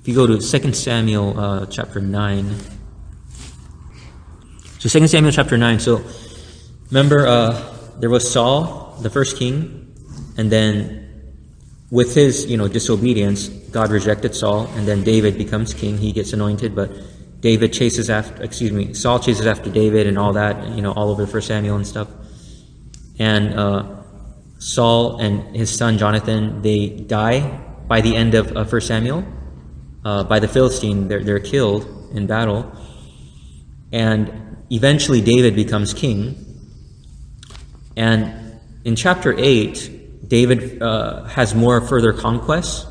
If you go to 2 Samuel chapter 9. So 2 Samuel chapter 9. So remember, there was Saul, the first king, and then with his, disobedience, God rejected Saul, and then David becomes king. He gets anointed, but Saul chases after David and all that, all over 1 Samuel and stuff. And Saul and his son Jonathan, they die by the end of 1 Samuel. By the Philistine, they're killed in battle. And eventually David becomes king. And in chapter 8, David has more further conquests.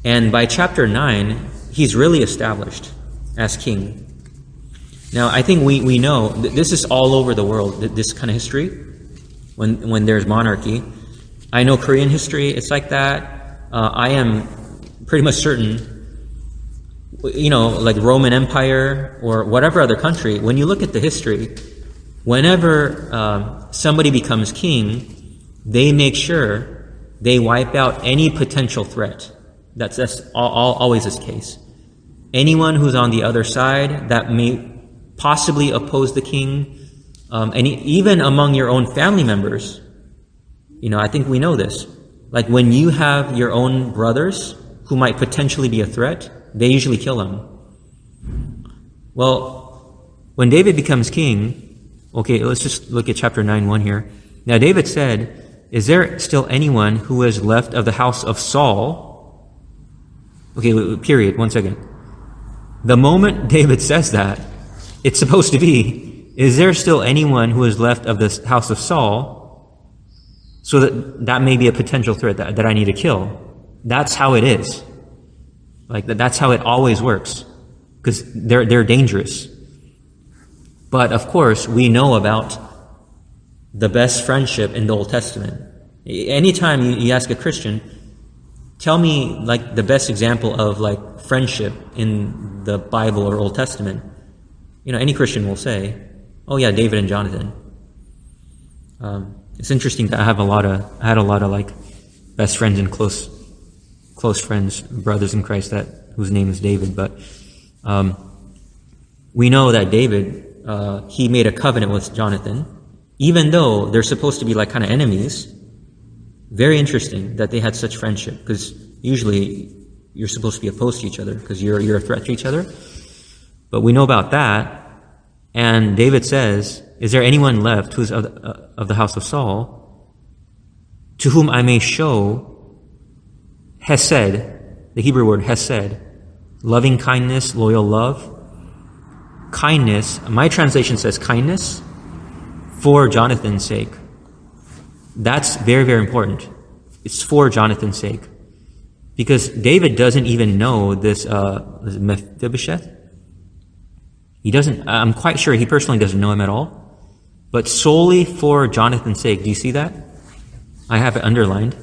And by chapter 9, he's really established as king. Now, I think we know this is all over the world, this kind of history, when there's monarchy. I know Korean history, it's like that. I am pretty much certain, like Roman Empire or whatever other country, when you look at the history, whenever somebody becomes king, they make sure they wipe out any potential threat. That's always this case. Anyone who's on the other side that may possibly oppose the king, and even among your own family members, I think we know this. Like when you have your own brothers who might potentially be a threat, they usually kill them. Well, when David becomes king, okay, let's just look at chapter 9:1 here. Now David said, "Is there still anyone who is left of the house of Saul?" Okay, period, 1 second. The moment David says that, it's supposed to be, is there still anyone who is left of the house of Saul, so that may be a potential threat that I need to kill? That's how it is. Like that's how it always works, because they're dangerous. But of course, we know about the best friendship in the Old Testament. Anytime you ask a Christian, tell me like the best example of like friendship in the Bible or Old Testament, any Christian will say, "Oh yeah, David and Jonathan." It's interesting that I had a lot of like best friends and close friends, brothers in Christ whose name is David. But we know that David, he made a covenant with Jonathan, even though they're supposed to be like kind of enemies. Very interesting that they had such friendship, because usually you're supposed to be opposed to each other because you're a threat to each other. But we know about that. And David says, "Is there anyone left who's of the house of Saul, to whom I may show hesed," the Hebrew word hesed, loving kindness, loyal love, kindness. My translation says kindness for Jonathan's sake. That's very, very important. It's for Jonathan's sake. Because David doesn't even know this Mephibosheth. He doesn't, I'm quite sure he personally doesn't know him at all. But solely for Jonathan's sake. Do you see that? I have it underlined.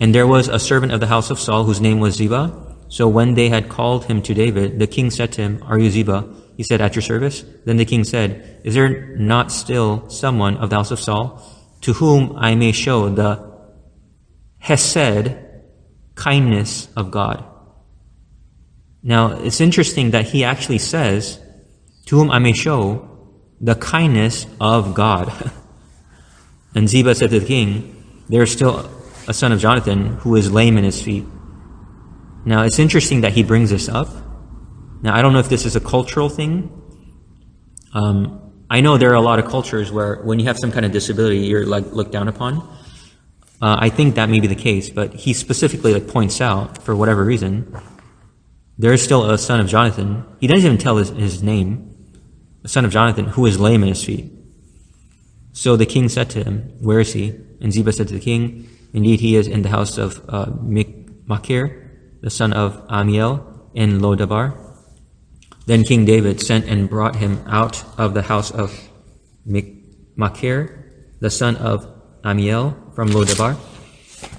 "And there was a servant of the house of Saul whose name was Ziba. So when they had called him to David, the king said to him, 'Are you Ziba?' He said, 'At your service.' Then the king said, 'Is there not still someone of the house of Saul to whom I may show the hesed, kindness of God?'" Now, it's interesting that he actually says, "To whom I may show the kindness of God." And Ziba said to the king, "There is still a son of Jonathan who is lame in his feet." Now, it's interesting that he brings this up. Now, I don't know if this is a cultural thing. I know there are a lot of cultures where when you have some kind of disability, you're like looked down upon. I think that may be the case, but he specifically points out, for whatever reason, there is still a son of Jonathan. He doesn't even tell his name. A son of Jonathan who is lame in his feet. So the king said to him, "Where is he?" And Ziba said to the king, "Indeed, he is in the house of Machir, the son of Amiel, in Lodabar." Then King David sent and brought him out of the house of Machir, the son of Amiel, from Lodabar.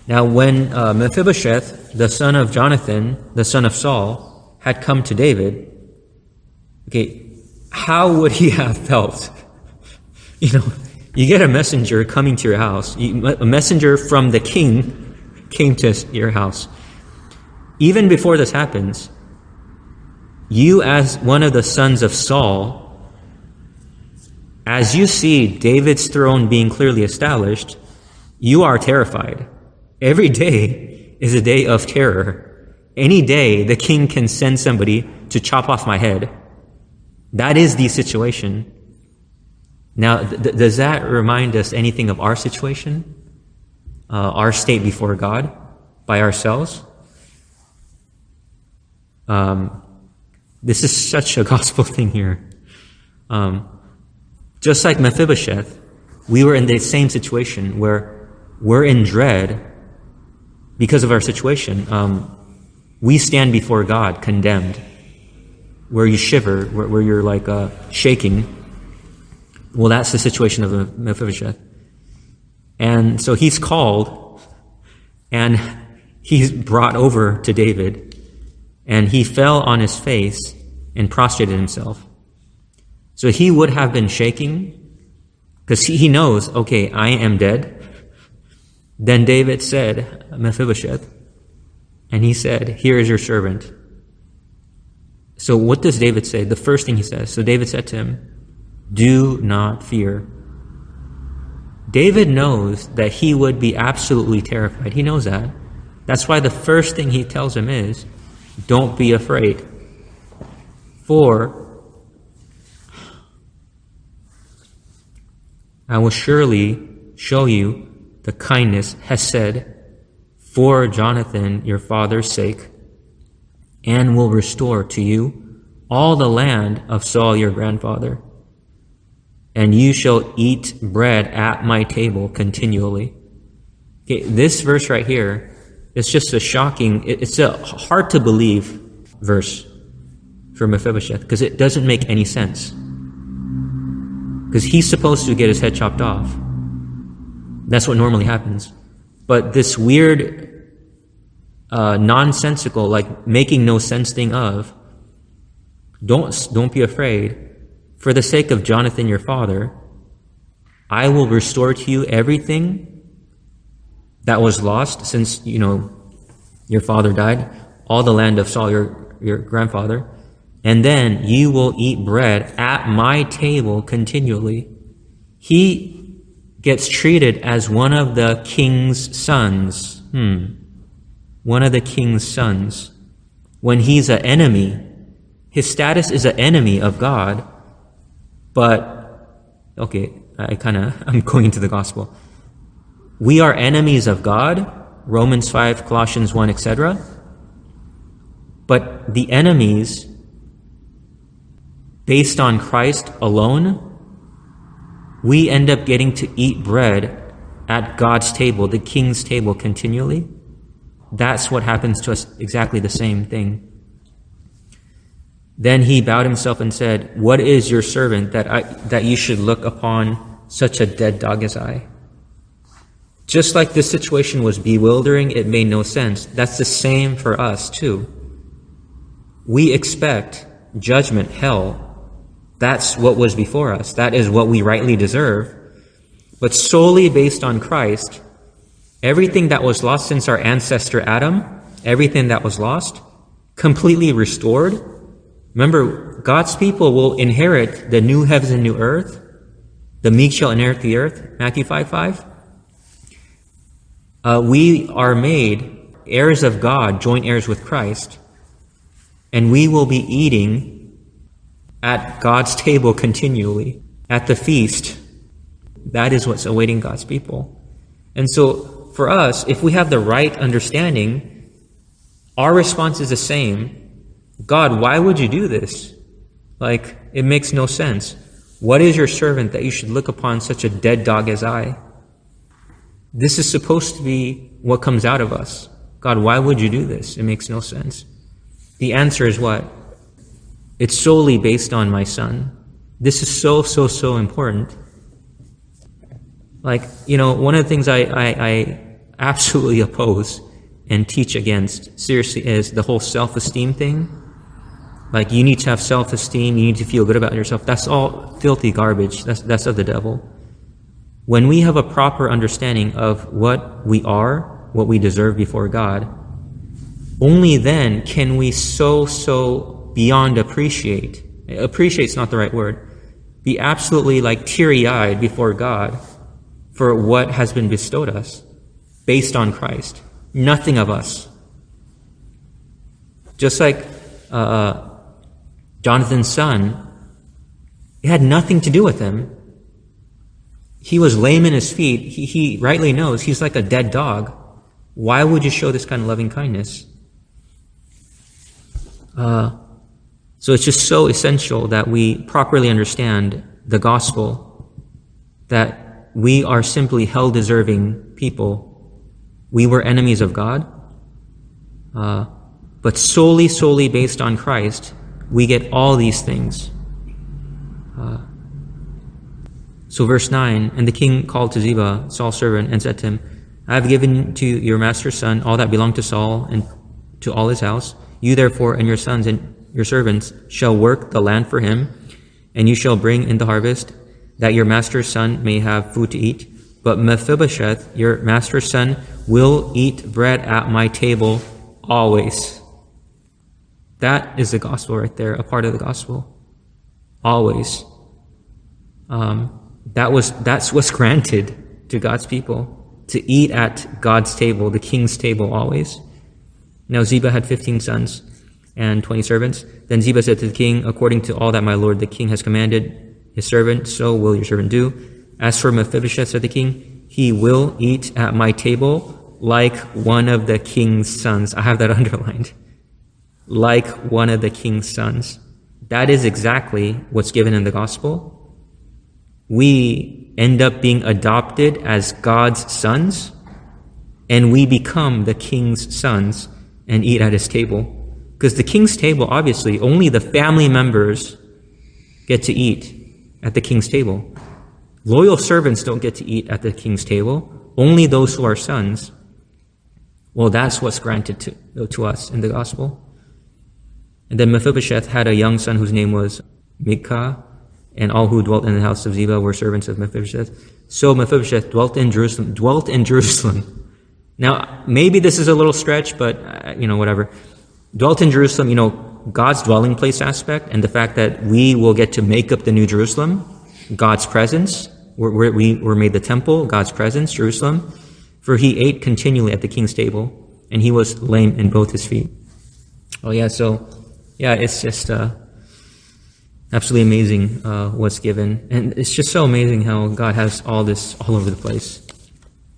Now when Mephibosheth, the son of Jonathan, the son of Saul, had come to David, okay, how would he have felt? You get a messenger coming to your house. A messenger from the king came to your house. even before this happens, you as one of the sons of Saul, as you see David's throne being clearly established, you are terrified. Every day is a day of terror. Any day the king can send somebody to chop off my head. That is the situation. Now, does that remind us anything of our situation? Our state before God, by ourselves? This is such a gospel thing here. Just like Mephibosheth, we were in the same situation where we're in dread because of our situation. We stand before God condemned, where you shiver, where you're like shaking. Well, that's the situation of Mephibosheth. And so he's called, and he's brought over to David, and he fell on his face and prostrated himself. So he would have been shaking, because he knows, okay, I am dead. Then David said, Mephibosheth, and he said, here is your servant. So what does David say? The first thing he says, so David said to him, do not fear. David knows that he would be absolutely terrified. He knows that. That's why the first thing he tells him is, don't be afraid. For I will surely show you the kindness, hesed, for Jonathan your father's sake, and will restore to you all the land of Saul your grandfather. And you shall eat bread at my table continually. Okay, this verse right here is just a shocking, it's a hard to believe verse for Mephibosheth, because it doesn't make any sense. Because he's supposed to get his head chopped off. That's what normally happens. But this weird, nonsensical, like making no sense thing of, don't be afraid. For the sake of Jonathan your father, I will restore to you everything that was lost since, your father died, all the land of Saul, your grandfather, and then you will eat bread at my table continually. He gets treated as one of the king's sons. One of the king's sons. When he's an enemy, his status is an enemy of God. But, okay, I'm going into the gospel. We are enemies of God, Romans 5, Colossians 1, etc. But the enemies, based on Christ alone, we end up getting to eat bread at God's table, the king's table, continually. That's what happens to us, exactly the same thing. Then he bowed himself and said, what is your servant that you should look upon such a dead dog as I? Just like this situation was bewildering, it made no sense. That's the same for us too. We expect judgment, hell. That's what was before us. That is what we rightly deserve. But solely based on Christ, everything that was lost since our ancestor Adam, everything that was lost, completely restored. Remember, God's people will inherit the new heavens and new earth. The meek shall inherit the earth, Matthew 5:5. We are made heirs of God, joint heirs with Christ, and we will be eating at God's table continually, at the feast. That is what's awaiting God's people. And so, for us, if we have the right understanding, our response is the same. God, why would you do this? Like, it makes no sense. What is your servant that you should look upon such a dead dog as I? This is supposed to be what comes out of us. God, why would you do this? It makes no sense. The answer is what? It's solely based on my son. This is so important. Like, one of the things I absolutely oppose and teach against, seriously, is the whole self-esteem thing. Like, you need to have self-esteem, you need to feel good about yourself. That's all filthy garbage. That's of the devil. When we have a proper understanding of what we are, what we deserve before God, only then can we so beyond appreciate's not the right word, be absolutely like teary-eyed before God for what has been bestowed us based on Christ. Nothing of us. Just like Jonathan's son, it had nothing to do with him. He was lame in his feet. He rightly knows he's like a dead dog. Why would you show this kind of loving kindness? So it's just so essential that we properly understand the gospel, that we are simply hell-deserving people. We were enemies of God, but solely based on Christ, we get all these things. So verse 9, and the king called to Ziba, Saul's servant, and said to him, I have given to your master's son all that belonged to Saul and to all his house. You therefore and your sons and your servants shall work the land for him, and you shall bring in the harvest, that your master's son may have food to eat. But Mephibosheth, your master's son, will eat bread at my table always. That is the gospel right there, a part of the gospel. Always. That's what's granted to God's people, to eat at God's table, the king's table always. Now Ziba had 15 sons and 20 servants. Then Ziba said to the king, according to all that my lord the king has commanded his servant, so will your servant do. As for Mephibosheth, said the king, he will eat at my table like one of the king's sons. I have that underlined. Like one of the king's sons. That is exactly what's given in the gospel. We end up being adopted as God's sons, and we become the king's sons and eat at his table. Because the king's table, obviously, only the family members get to eat at the king's table. Loyal servants don't get to eat at the king's table. Only those who are sons. Well, that's what's granted to us in the gospel. And then Mephibosheth had a young son whose name was Micah, and all who dwelt in the house of Ziba were servants of Mephibosheth. So Mephibosheth dwelt in Jerusalem. Now, maybe this is a little stretch, but, whatever. Dwelt in Jerusalem, God's dwelling place aspect, and the fact that we will get to make up the new Jerusalem, God's presence. We were made the temple, God's presence, Jerusalem. For he ate continually at the king's table, and he was lame in both his feet. Oh yeah, it's just absolutely amazing what's given. And it's just so amazing how God has all this all over the place.